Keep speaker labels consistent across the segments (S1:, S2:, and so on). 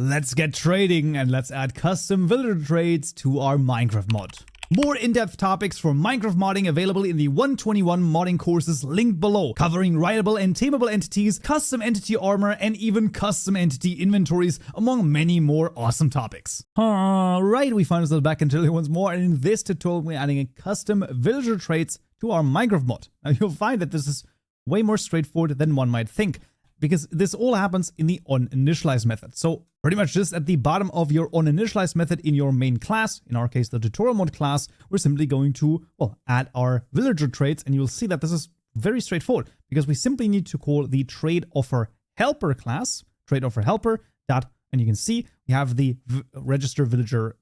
S1: Let's get trading and let's add custom villager trades to our Minecraft mod. More in-depth topics for Minecraft modding available in the 121 modding courses linked below, covering writable and tameable entities, custom entity armor, and even custom entity inventories, among many more awesome topics. Alright, we find ourselves back in tutorial once more, and in this tutorial we're adding a custom villager traits to our Minecraft mod. Now you'll find that this is way more straightforward than one might think, because this all happens in the onInitialize method. So pretty much just at the bottom of your onInitialize method in your main class, in our case the tutorial mod class, we're simply going to, well, add our villager traits, and you'll see that this is very straightforward because we simply need to call the trade offer helper class, trade offer helper dot, and you can see we have the register villager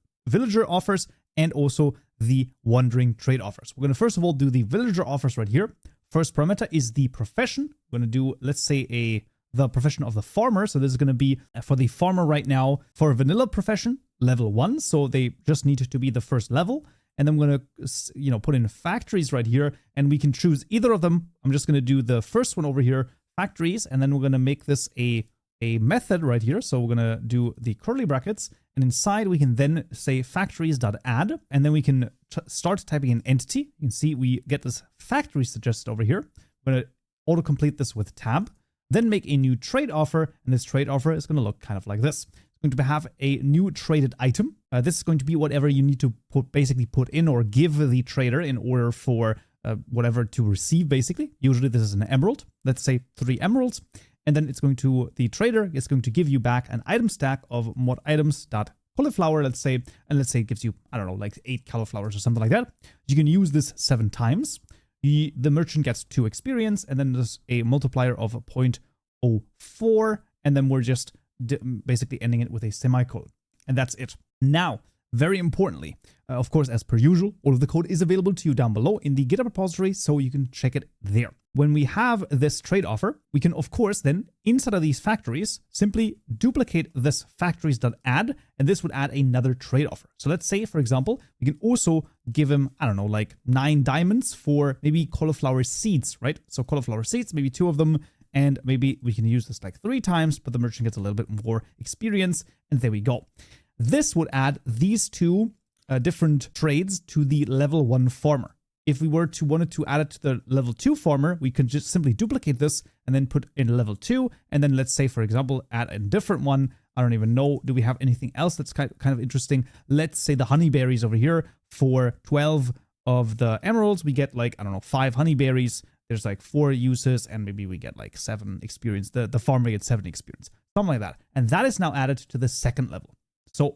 S1: offers and also the wandering trade offers. We're going to first of all do the villager offers right here. First parameter is the profession. We're going to do, let's say, the profession of the farmer. So this is going to be for the farmer right now for a vanilla profession, level 1. So they just need to be the first level. And then I'm going to, put in factories right here, and we can choose either of them. I'm just going to do the first one over here, factories, and then we're going to make this a method right here. So we're going to do the curly brackets, and inside we can then say factories.add, and then we can start typing an entity. You can see we get this factory suggested over here. We're going to autocomplete this with tab, then make a new trade offer, and this trade offer is going to look kind of like this. It's going to have a new traded item. This is going to be whatever you need to basically put in or give the trader in order for whatever to receive, basically. Usually this is an emerald. Let's say 3 emeralds. And then the trader is going to give you back an item stack of mod items.cauliflower, let's say, and let's say it gives you, I don't know, like 8 cauliflowers or something like that. You can use this 7 times. The merchant gets 2 experience, and then there's a multiplier of 0.04, and then we're just basically ending it with a semicolon. And that's it. Now, very importantly, of course, as per usual, all of the code is available to you down below in the GitHub repository, so you can check it there. When we have this trade offer, we can, of course, then, inside of these factories, simply duplicate this factories.add, and this would add another trade offer. So let's say, for example, we can also give him, I don't know, like 9 diamonds for maybe cauliflower seeds, right? So cauliflower seeds, maybe 2 of them, and maybe we can use this like 3 times, but the merchant gets a little bit more experience, and there we go. This would add these 2 different trades to the level 1 farmer. If we wanted to add it to the level 2 farmer, we can just simply duplicate this and then put in level 2. And then let's say, for example, add a different one. I don't even know. Do we have anything else that's kind of interesting? Let's say the honeyberries over here. For 12 of the emeralds, we get like, I don't know, 5 honeyberries. There's like 4 uses, and maybe we get like 7 experience. The farmer gets 7 experience, something like that. And that is now added to the second level.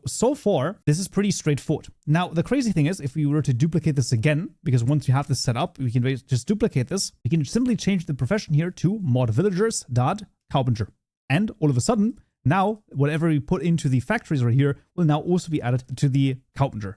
S1: So far, this is pretty straightforward. Now, the crazy thing is, if we were to duplicate this again, because once you have this set up, we can just duplicate this. We can simply change the profession here to modvillagers.Kaupenjoe. And all of a sudden, now, whatever we put into the factories right here will now also be added to the Kaupenjoe.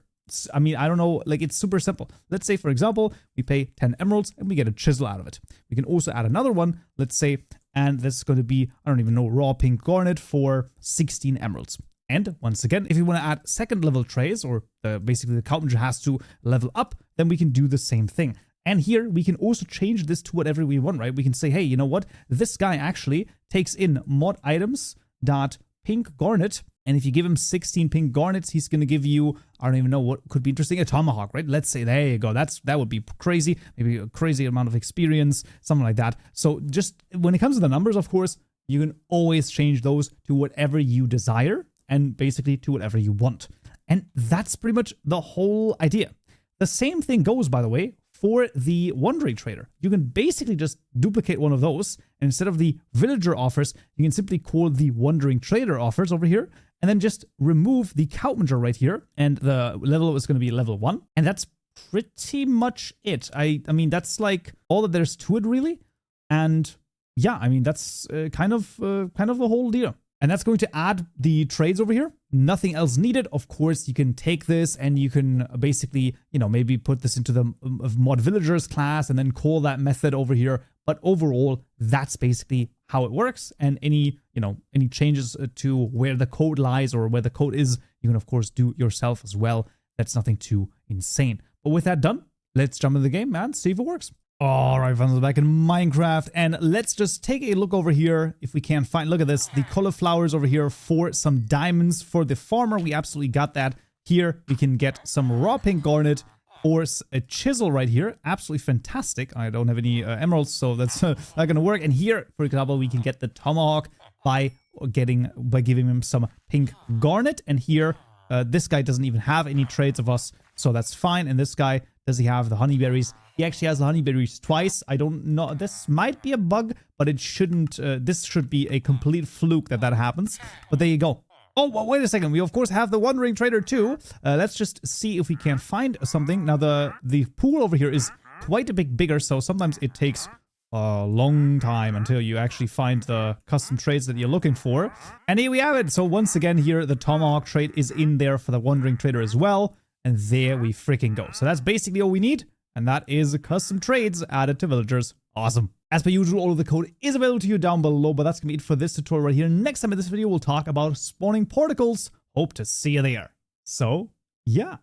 S1: I mean, I don't know, like it's super simple. Let's say, for example, we pay 10 emeralds and we get a chisel out of it. We can also add another one, let's say, and this is going to be, I don't even know, raw pink garnet for 16 emeralds. And once again, if you want to add second level trays, or basically the Kaupenjoe has to level up, then we can do the same thing. And here we can also change this to whatever we want, right? We can say, hey, you know what? This guy actually takes in mod items.pink garnet. And if you give him 16 pink garnets, he's going to give you, I don't even know what could be interesting, a tomahawk, right? Let's say, there you go. That would be crazy. Maybe a crazy amount of experience, something like that. So just when it comes to the numbers, of course, you can always change those to whatever you desire, and basically to whatever you want. And that's pretty much the whole idea. The same thing goes, by the way, for the wandering trader. You can basically just duplicate one of those, and instead of the villager offers, you can simply call the wandering trader offers over here, and then just remove the Kaupenjoe right here, and the level is going to be level 1. And that's pretty much it. I mean, that's like all that there's to it, really. And yeah, I mean, that's kind of a whole deal. And that's going to add the trades over here. Nothing else needed. Of course, you can take this and you can basically, maybe put this into the mod villagers class and then call that method over here. But overall, that's basically how it works. And any changes to where the code lies or where the code is, you can of course do yourself as well. That's nothing too insane. But with that done, let's jump into the game and see if it works. All right, friends, we're back in Minecraft, and let's just take a look over here if we can find, look at this, the cauliflowers over here for some diamonds for the farmer. We absolutely got that. Here, we can get some raw pink garnet or a chisel right here. Absolutely fantastic. I don't have any emeralds, so that's not gonna work. And here, for example, we can get the tomahawk by giving him some pink garnet. And here, this guy doesn't even have any traits of us, so that's fine. And this guy, does he have the honeyberries? He actually has the honeyberries twice. I don't know. This might be a bug, but it shouldn't. This should be a complete fluke that happens. But there you go. Oh, well, wait a second. We, of course, have the Wandering Trader, too. Let's just see if we can find something. Now, the pool over here is quite a bit bigger, so sometimes it takes a long time until you actually find the custom traits that you're looking for. And here we have it. So once again, here, the Tomahawk trait is in there for the Wandering Trader as well. And there we freaking go. So that's basically all we need. And that is custom trades added to villagers. Awesome. As per usual, all of the code is available to you down below, but that's going to be it for this tutorial right here. Next time in this video, we'll talk about spawning particles. Hope to see you there. So, yeah.